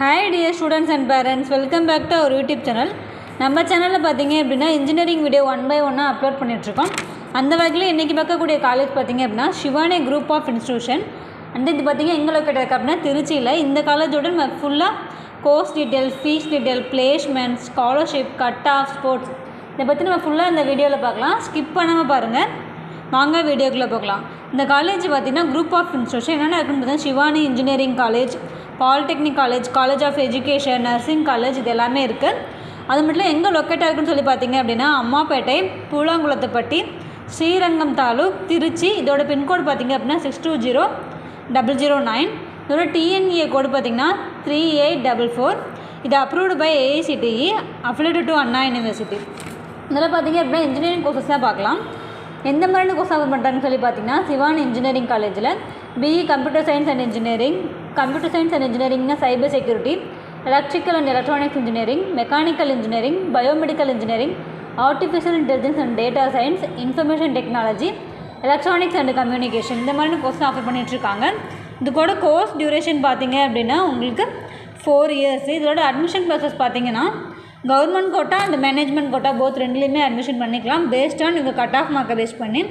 Hi dear students and parents, welcome back to our YouTube channel. நம்ம சேனலில் பார்த்தீங்க அப்படின்னா இன்ஜினியரிங் வீடியோ 1 by 1 அப்லோட் பண்ணிகிட்ருக்கோம். அந்த வகையில் இன்றைக்கி பார்க்கக்கூடிய காலேஜ் பார்த்தீங்க அப்படின்னா சிவானி குரூப் ஆஃப் இன்ஸ்டியூஷன். இது பார்த்தீங்க எங்கே லொக்கேட் இருக்குது அப்படின்னா திருச்சியில். இந்த காலேஜோட ஃபுல்லாக course detail, fees detail, placement, scholarship, cut off, sports இதை பற்றி நம்ம ஃபுல்லாக இந்த வீடியோவில் பார்க்கலாம். ஸ்கிப் பண்ணாமல் பாருங்கள், வாங்க வீடியோக்குள்ளே போகலாம். இந்த காலேஜ் பார்த்திங்கன்னா குரூப் ஆஃப் இன்ஸ்டியூஷன் என்னென்ன இருக்குன்னு பார்த்தீங்கன்னா Shivani engineering college, polytechnic college, college of education, nursing college, இது எல்லாமே இருக்குது. அது மட்டும் எங்கே லொக்கேட்டாக இருக்குன்னு சொல்லி பார்த்தீங்க அப்படின்னா அம்மாப்பேட்டை, பூலாங்குளத்துப்பட்டி, ஸ்ரீரங்கம் தாலுக், திருச்சி. இதோட பின்கோடு பார்த்திங்க அப்படின்னா 620009. இதோட டிஎன்ஏ கோடு பார்த்திங்கன்னா 3844. இது approved by AICTE, affiliated to Anna university. இதில் பார்த்திங்க அப்படின்னா இன்ஜினியரிங் கோர்சஸ் தான் பார்க்கலாம். எந்த மாதிரியான கோர்ஸ் ஆஃபர் பண்ணுறாங்கன்னு சொல்லி பார்த்தீங்கன்னா சிவானி இன்ஜினியரிங் காலேஜில் BE computer science and engineering, computer science and இன்ஜினியரிங்னா cyber security, electrical and electronics engineering, mechanical engineering, biomedical engineering, artificial intelligence and data science, information technology, electronics and communication, இந்த மாதிரி course offer பண்ணிகிட்ருக்காங்க. இது கூட course duration பார்த்தீங்க அப்படின்னா உங்களுக்கு 4 years. இதோட அட்மிஷன் ப்ராசஸ் பார்த்தீங்கன்னா government quota and management quota both ரெண்டுலேயுமே அட்மிஷன் பண்ணிக்கலாம் பேஸ்ட் ஆன் நீங்கள் கட் ஆஃப் மார்க்கை பேஸ் பண்ணி.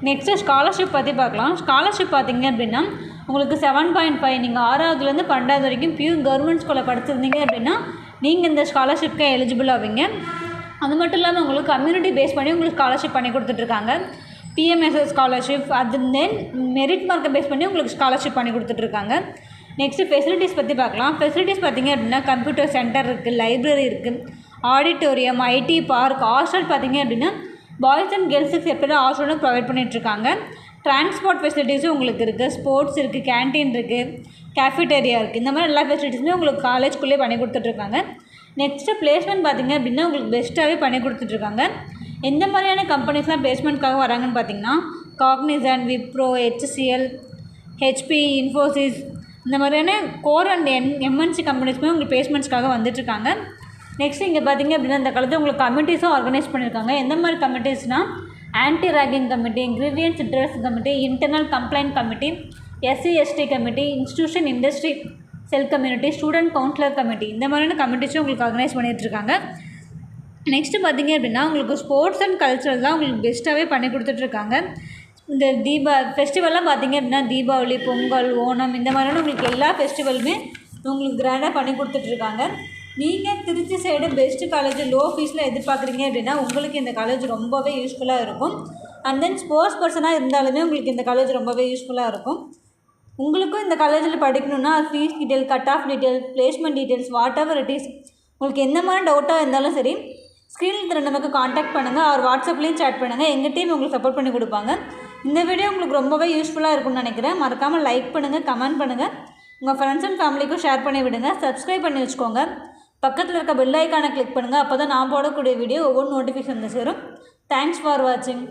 நெக்ஸ்ட்டு ஸ்காலர்ஷிப் பற்றி பார்க்கலாம். ஸ்காலர்ஷிப் பார்த்தீங்க அப்படின்னா உங்களுக்கு 7.5, நீங்கள் 6வதுலேருந்து 12வது வரைக்கும் பியூர் கவர்மெண்ட் ஸ்கூலில் படிச்சிருந்தீங்க அப்படின்னா நீங்கள் இந்த ஸ்காலர்ஷிப்க்கு எலிஜிபிள் ஆவீங்க. அது மட்டும் இல்லாமல் உங்களுக்கு கம்யூனிட்டி பேஸ் பண்ணி உங்களுக்கு ஸ்காலர்ஷிப் பண்ணி கொடுத்துட்ருக்காங்க. PMSS ஸ்காலர்ஷிப், அது தென் மெரிட் மார்க்கை பேஸ் பண்ணி உங்களுக்கு ஸ்காலர்ஷிப் பண்ணி கொடுத்துட்ருக்காங்க. நெக்ஸ்ட்டு ஃபெசிலிட்டிஸ் பற்றி பார்க்கலாம். ஃபெசிலிட்டிஸ் பார்த்திங்க அப்படின்னா கம்ப்யூட்டர் சென்டர் இருக்குது, லைப்ரரி இருக்குது, ஆடிட்டோரியம், ஐடி பார்க், ஹாஸ்டல் பார்த்திங்க அப்படின்னா பாய்ஸ் அண்ட் கேர்ள்ஸுக்கு செப்பரேட்டாக ஹாஸ்டலும் ப்ரொவைட் பண்ணிகிட்ருக்காங்க. டிரான்ஸ்போர்ட் ஃபெசிலிட்டிஸும் உங்களுக்கு இருக்குது, ஸ்போர்ட்ஸ் இருக்குது, கேன்டீன் இருக்குது, கேஃபிடேரியா இருக்குது. இந்த மாதிரி எல்லா ஃபெசிலிட்டிஸுமே உங்களுக்கு காலேஜ்குள்ளேயே பண்ணி கொடுத்துட்ருக்காங்க. நெக்ஸ்ட்டு பிளேஸ்மெண்ட் பார்த்திங்க அப்படின்னா உங்களுக்கு பெஸ்ட்டாகவே பண்ணி கொடுத்துட்ருக்காங்க. எந்த மாதிரியான கம்பெனிஸ்லாம் பிளேஸ்மெண்ட்காக வராங்கன்னு பார்த்திங்கன்னா Cognizant, Wipro, HCL, HP, Infosys, இந்த மாதிரியான கோர் அண்ட் MNC கம்பெனிஸ்மே உங்களுக்கு பிளேஸ்மெண்ட்ஸ்க்காக வந்துட்டுருக்காங்க. நெக்ஸ்ட் இங்கே பார்த்திங்க அப்படின்னா இந்த காலத்தில் உங்களுக்கு கமிட்டிஸும் ஆர்கனைஸ் பண்ணியிருக்காங்க. எந்த மாதிரி கமிட்டிஸ்னால் ஆன்டி ரேகிங் கமிட்டி, இன்க்ரீடியன்ஸ் interest committee, internal complaint committee, SC/ST committee, institution industry cell community, student counsellor committee, இந்த மாதிரியான கமிட்டிஸும் உங்களுக்கு ஆர்கனைஸ் பண்ணிகிட்ருக்காங்க. நெக்ஸ்ட்டு பார்த்திங்க அப்படின்னா உங்களுக்கு ஸ்போர்ட்ஸ் அண்ட் கல்ச்சரல் தான் உங்களுக்கு பெஸ்ட்டாகவே பண்ணி கொடுத்துட்ருக்காங்க. இந்த ஃபெஸ்டிவல்லாம் பார்த்திங்க அப்படின்னா தீபாவளி, பொங்கல், ஓணம், இந்த மாதிரியான உங்களுக்கு எல்லா ஃபெஸ்டிவலுமே உங்களுக்கு கிராண்டாக பண்ணி கொடுத்துட்ருக்காங்க. நீங்கள் Trichy side best college low ஃபீஸில் எதிர்பார்க்குறீங்க அப்படின்னா உங்களுக்கு இந்த காலேஜ் ரொம்பவே யூஸ்ஃபுல்லாக இருக்கும். அண்ட் தென் ஸ்போர்ட்ஸ் பர்சனாக இருந்தாலுமே உங்களுக்கு இந்த காலேஜ் ரொம்பவே யூஸ்ஃபுல்லாக இருக்கும். உங்களுக்கும் இந்த காலேஜில் படிக்கணுன்னா fees detail, cut off detail, placement details, whatever it is, உங்களுக்கு எந்த மாதிரி டவுட்டாக இருந்தாலும் சரி ஸ்க்ரீனில் தர நமக்கு காண்டாக்ட் பண்ணுங்கள், அவர் வாட்ஸ்அப்லேயும் சேட் பண்ணுங்கள். எங்கள் டீம் உங்களுக்கு சப்போர்ட் பண்ணி கொடுப்பாங்க. இந்த வீடியோ உங்களுக்கு ரொம்பவே யூஸ்ஃபுல்லாக இருக்கும்னு நினைக்கிறேன். மறக்காமல் லைக் பண்ணுங்கள், கமெண்ட் பண்ணுங்கள், உங்கள் ஃப்ரெண்ட்ஸ் அண்ட் ஃபேமிலிக்கும் ஷேர் பண்ணி விடுங்க. சப்ஸ்கிரைப் பண்ணி வச்சுக்கோங்க. பக்கத்தில் இருக்க பெல் ஐக்கானை கிளிக் பண்ணுங்கள். அப்போ தான் நான் போடக்கூடிய வீடியோ ஒவ்வொரு நோட்டிஃபிகேஷன் வந்து சேரும். தேங்க்ஸ் ஃபார் வாட்சிங்.